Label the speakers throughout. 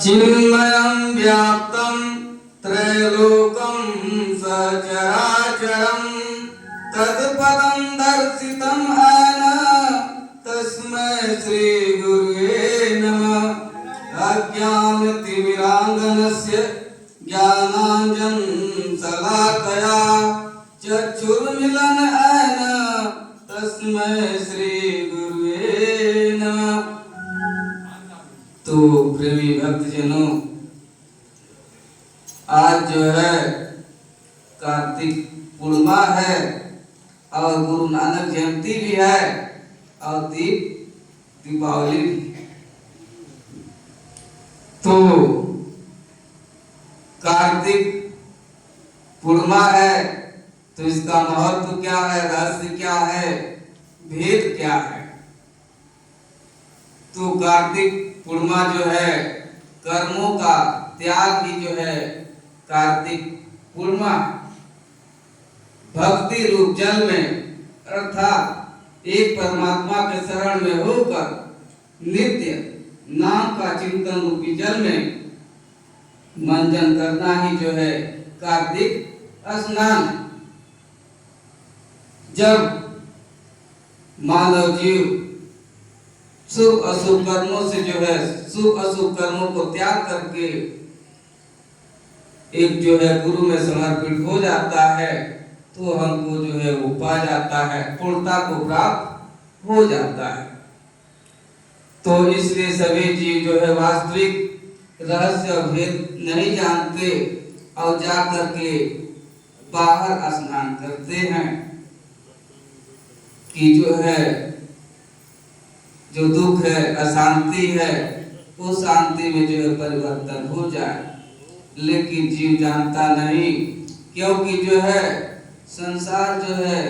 Speaker 1: चिन्मयं व्याप्तं त्रैलोकं सचराचरं तत्पदं दर्शितं येन तस्मै श्री गुरुवे नमः। अज्ञानतिमिरान्धस्य ज्ञानाञ्जनशलाकया चक्षुर्मीलितं येन तस्मै श्री गुरुवे नमः। तो प्रेमी भक्तजनों, आज जो है कार्तिक पूर्णिमा है और गुरु नानक जयंती भी है और दीपावली भी। तो कार्तिक पूर्णिमा है तो इसका महत्व क्या है, रहस्य क्या है, भेद क्या है? तो कार्तिक पूर्णिमा जो है कर्मों का त्याग ही जो है कार्तिक पूर्णिमा। भक्ति रूप जल में अर्थात एक परमात्मा के शरण में होकर नित्य नाम का चिंतन रूपी जल में मंजन करना ही जो है कार्तिक स्नान। जब मानव जीव शुभ अशुभ कर्मों से जो है शुभ अशुभ कर्मों को त्याग करके एक जो है गुरु में समर्पित हो जाता है तो हमको जो है वो पा जाता है, पूर्णता को प्राप्त हो जाता है। तो इसलिए सभी जीव जो है वास्तविक रहस्य भेद नहीं जानते और जा करके बाहर स्नान करते हैं कि जो है जो दुख है, अशांति है, वो शांति में जो है परिवर्तन हो जाए। लेकिन जीव जानता नहीं, क्योंकि जो है संसार जो है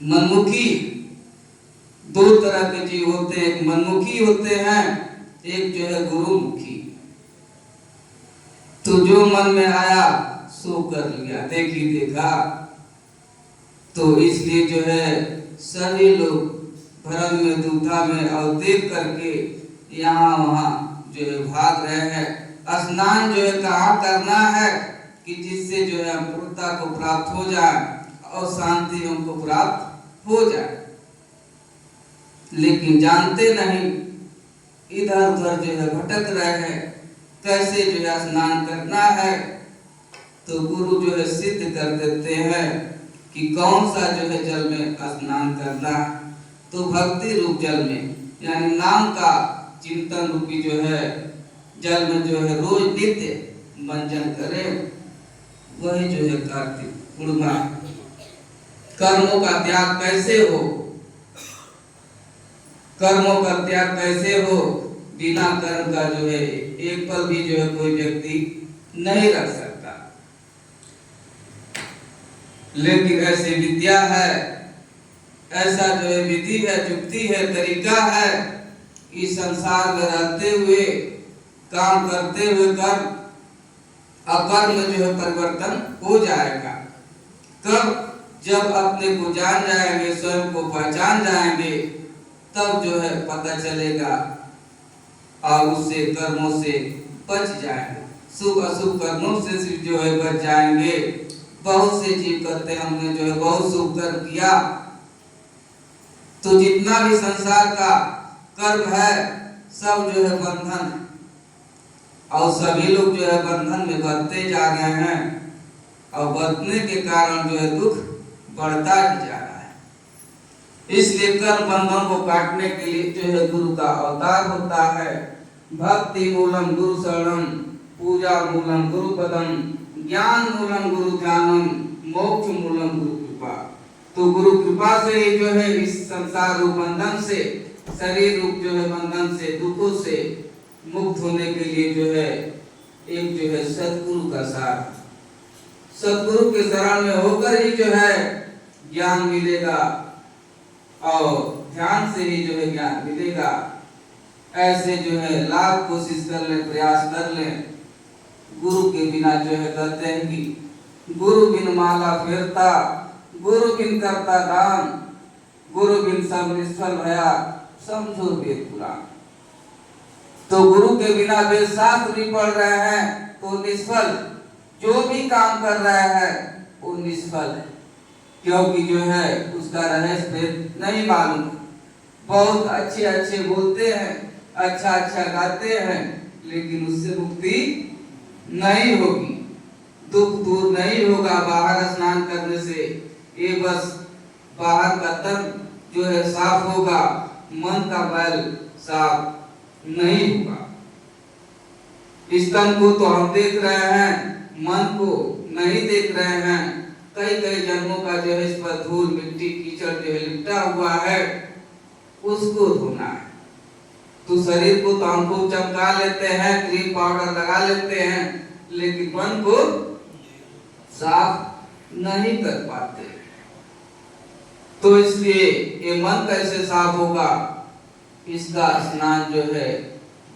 Speaker 1: मनमुखी, दो तरह के जीव होते हैं, एक मनमुखी होते हैं, एक जो है गुरुमुखी। तो जो मन में आया सो कर लिया, देखी देखा। तो इसलिए जो है सभी लोग भ्रम में दुविधा में और देख करके यहाँ वहाँ जो है भाग रहे हैं। स्नान जो है कहाँ करना है कि जिससे जो है हम पूर्णता को प्राप्त हो जाए और शांति हमको प्राप्त हो जाए। लेकिन जानते नहीं, इधर उधर जो है भटक रहे हैं कैसे जो है स्नान करना है। तो गुरु जो है सिद्ध कर देते हैं कि कौन सा जो है जल में स्नान करना है। तो भक्ति रूप जल में यानी नाम का चिंतन रूपी जो है जल में जो है रोज नित्य मंजन करें, वही जो है कार्तिक पूर्णिमा। कर्मों का त्याग कैसे हो? कर्मों का त्याग कैसे हो? बिना कर्म का जो है एक पल भी जो है कोई व्यक्ति नहीं रख सकता। लेकिन ऐसी विद्या है, ऐसा जो है विधि है, युक्ति है, तरीका है, इस संसार में रहते हुए काम करते हुए कर्म अकर्म में जो है परिवर्तन हो जाएगा। कब? जब अपने को जान जाएंगे, स्वयं को पहचान जाएंगे, तब जो है पता चलेगा और उससे कर्मों से बच जाएंगे। शुभ अशुभ कर्मों से जो है बच जाएंगे। बहुत से जीव करते हमने जो है बहुत शुभ कर्म किया, तो जितना भी संसार का कर्म है सब जो है बंधन, और सभी लोग जो है बंधन में बंधते जा रहे हैं और बंधने के कारण जो है दुख बढ़ता ही जा रहा है। इसलिए कर्म बंधन को काटने के लिए जो है गुरु का अवतार होता है। भक्ति मूलम गुरु शरणम, पूजा मूलम गुरु पदम, ज्ञान मूलम गुरु ध्यानम, मोक्ष मूलम गुरु कृपा। तो गुरु कृपा से ही जो है इस संसार रूप बंधन से, शरीर रूप जो है बंधन से, दुखों से मुक्त होने के लिए जो है एक जो है सतगुरु का साथ, सतगुरु के शरण में होकर ही जो है ज्ञान मिलेगा और ध्यान से ही जो है ज्ञान मिलेगा। ऐसे जो है लाख कोशिश कर ले, प्रयास कर ले, गुरु के बिना जो है कहते हैं कि गुरु बिन माला फेरता, गुरु बिन करता दान, गुरु बिन सब निष्फल भया, समझो वेद पुराण। तो गुरु के बिना वेद शास्त्र नहीं पढ़ रहे हैं तो निष्फल, जो भी काम कर रहा है वो निष्फल है, क्योंकि जो है उसका रहस्य भेद नहीं मालूम। बहुत अच्छे अच्छे बोलते हैं, अच्छा अच्छा गाते हैं, लेकिन उससे मुक्ति नहीं होगी, दुख दूर नहीं होगा बाहर स्नान करने से। ये बस बाहर का तन जो है साफ होगा, मन का बैल साफ नहीं होगा। इस तन को तो हम देख रहे हैं, मन को नहीं देख रहे हैं। कई कई जन्मों का जो है इस पर धूल मिट्टी कीचड़ जो है लिपटा हुआ है, उसको धोना है। तो शरीर को तो हम खूब चमका लेते हैं, क्रीम पाउडर लगा लेते हैं, लेकिन मन को साफ नहीं कर पाते। तो इसलिए ये मन कैसे साफ होगा, इसका स्नान जो है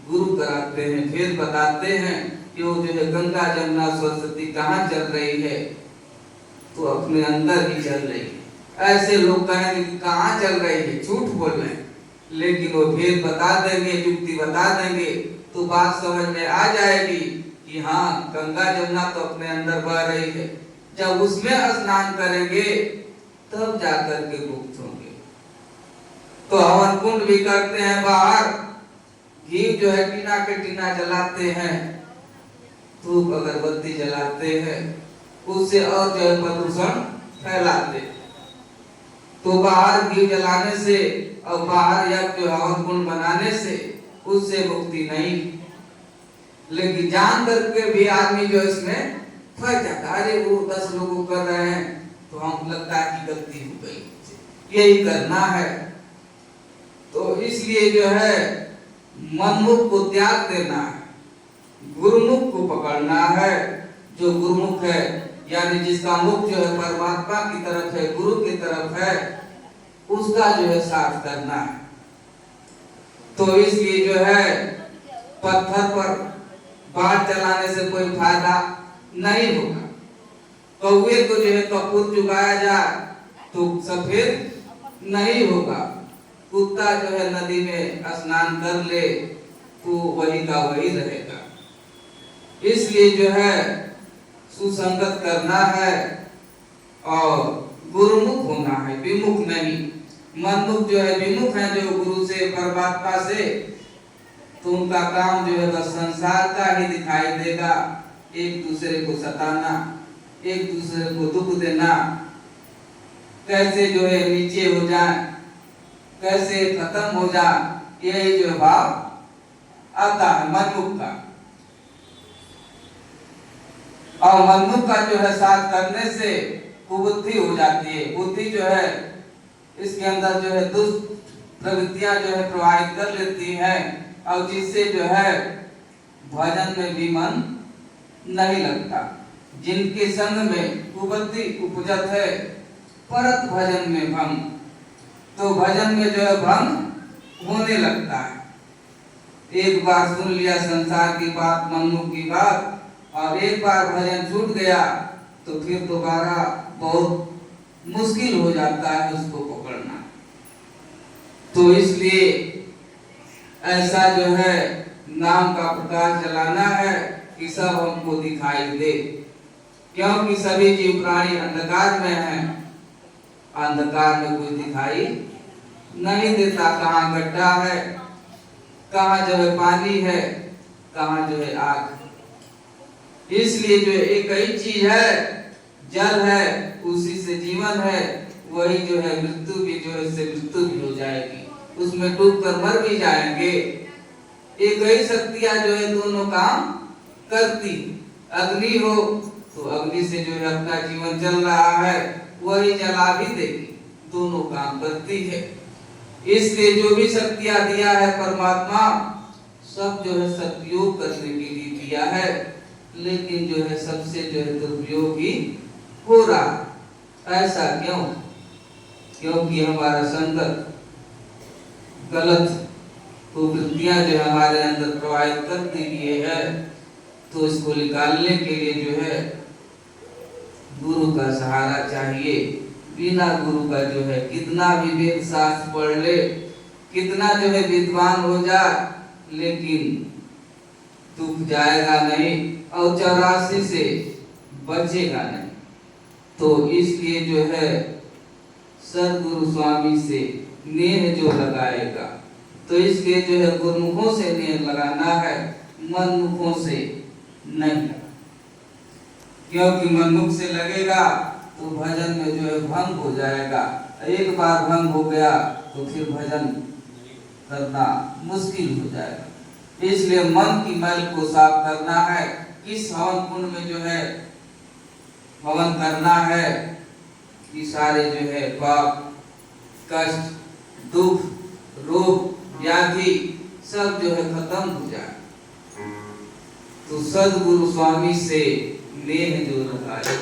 Speaker 1: गुरु कराते हैं, फिर बताते हैं कि वो जो है गंगा जमुना सरस्वती कहाँ चल रही है, तो अपने अंदर ही चल रही है। ऐसे लोग कहेंगे कि कहाँ चल रही है, झूठ बोल रहे हैं, लेकिन वो भेद बता देंगे, युक्ति बता देंगे, तो बात समझ में आ जाएगी कि हाँ गंगा जमुना तो अपने अंदर बह रही है। जब उसमें स्नान करेंगे तब जाकर के मुक्त होंगे। तो हवन कुंड भी करते हैं बाहर, घी जो है टीना के टीना जलाते हैं, धूप अगरबत्ती जलाते हैं, उससे और जो है प्रदूषण फैलाते। तो बाहर घी जलाने से और बाहर या जो हवन कुंड बनाने से उससे मुक्ति नहीं, लेकिन जान करके भी आदमी जो इसमें फंस जाता है। अरे वो 10 लोग कर रहे हैं तो हम लगता है कि गलती हो गई, यही करना है। तो इसलिए जो है मनमुख को त्याग देना है, गुरुमुख को पकड़ना है। जो गुरुमुख है यानी जिसका मुख जो है परमात्मा की तरफ है, गुरु की तरफ है, उसका जो है साथ करना है। तो इसलिए जो है पत्थर पर बाढ़ चलाने से कोई फायदा नहीं होगा। कौवे को जो है कपूर चुकाया जाए तो सफेद नहीं होगा। कुत्ता जो है नदी में स्नान कर ले तो वही का वही रहेगा। इसलिए जो है सुसंगत करना है और गुरुमुख होना है, विमुख नहीं। मनमुख जो है विमुख है, जो गुरु से परमात्मा से, तो उनका काम जो है बस संसार का ही दिखाई देगा। एक दूसरे को सताना, एक दूसरे को दुख देना, कैसे जो है नीचे हो जाए, कैसे खत्म हो जाए, यही जो भाव आता है मनमुख का। और मनमुख का जो है साथ करने से कुबुद्धि हो जाती है। बुद्धि जो है इसके अंदर जो है दुष्ट प्रवृत्तियां जो है प्रवाहित कर लेती हैं, और जिससे जो है भजन में भी मन नहीं लगता। जिनके संग में कुबुद्धि उपजत है, परत भजन में भंग, तो भजन में जो है भंग होने लगता है। एक बार सुन लिया संसार की बात, मनमुख की बात, और एक बार भजन छूट गया तो फिर दोबारा बहुत मुश्किल हो जाता है उसको पकड़ना। तो इसलिए ऐसा जो है नाम का प्रकाश जलाना है कि सब हमको दिखाई दे, क्योंकि सभी जीव प्राणी अंधकार में हैं। अंधकार में कोई दिखाई नहीं देता, कहाँ गड्ढा है, कहाँ जो है पानी है, कहाँ जो है आग। इसलिए जो एक ही चीज है, जल है, उसी से जीवन है, वही जो है मृत्यु भी जो है इससे मृत्यु भी हो जाएगी, उसमें डूब कर मर भी जाएंगे। एक ही शक्तियां जो है दोनों काम करती। अग्नि हो तो अग्नि से जो है अपना जीवन चल रहा है, वही जला भी देगी, दोनों काम करती है। इसलिए जो भी शक्तियां दिया है परमात्मा, सब जो है सदुपयोग करने के लिए दिया है, लेकिन जो है सबसे जो है दुरुपयोग ही हो रहा। ऐसा क्यों? क्योंकि हमारा संगत गलत कुवृत्तियां जो हमारे अंदर प्रवाहित करती लिए है, तो इसको निकालने के लिए जो है गुरु का सहारा चाहिए। बिना गुरु का जो है कितना भी वेद शास्त्र पढ़ ले, कितना जो है विद्वान हो जाए, लेकिन दुख जाएगा नहीं और 84 से बचेगा नहीं। तो इसलिए जो है सदगुरु स्वामी से नेह जो लगाएगा, तो इसलिए जो है गुरुमुखों से नेह लगाना है, मनमुखों से नहीं लगा। क्योंकि मनमुख से लगेगा तो भजन में जो है भंग हो जाएगा। एक बार भंग हो गया तो फिर भजन करना मुश्किल हो जाएगा। इसलिए मन की मैल को साफ करना है। इस हवन कुंड में जो है हवन करना है कि सारे जो है पाप, कष्ट, दुख, रोग, व्याधि सब जो है खत्म हो जाए। तो सदगुरु स्वामी से नेह जो लगाए